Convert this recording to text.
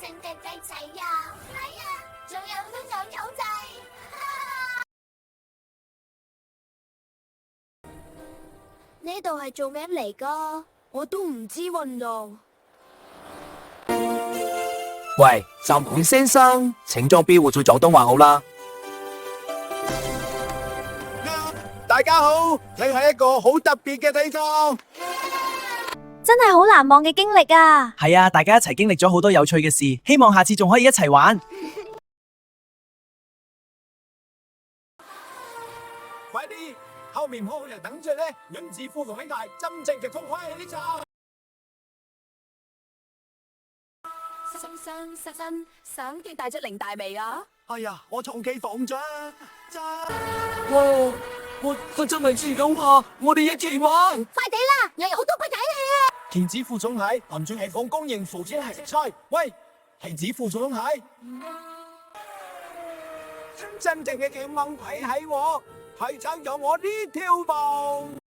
性嘅雞仔啊！係啊，仲有好多長草仔。呢度係做咩嚟噶？我都唔知運動。喂，站盤先生，請將標換做廣東話好啦。大家好，你係一個好特別嘅地方。真係好難忘嘅經歷啊！係啊，大家一齊經歷咗好多有趣嘅事，希望下次仲可以一齊玩。快啲，後面好人等住咧，潤子夫同兄弟真正嘅痛快呢集。生生實身，想見大隻零大味啊！哎呀，我長期放咗。哇！我真係知咁怕，我哋一齊玩。快啲啦，又有好多鬼仔嚟啊！田子副總係含住係放公營扶錢係食菜。喂，田子副總係真正嘅健忘係我，係撐咗我呢條路。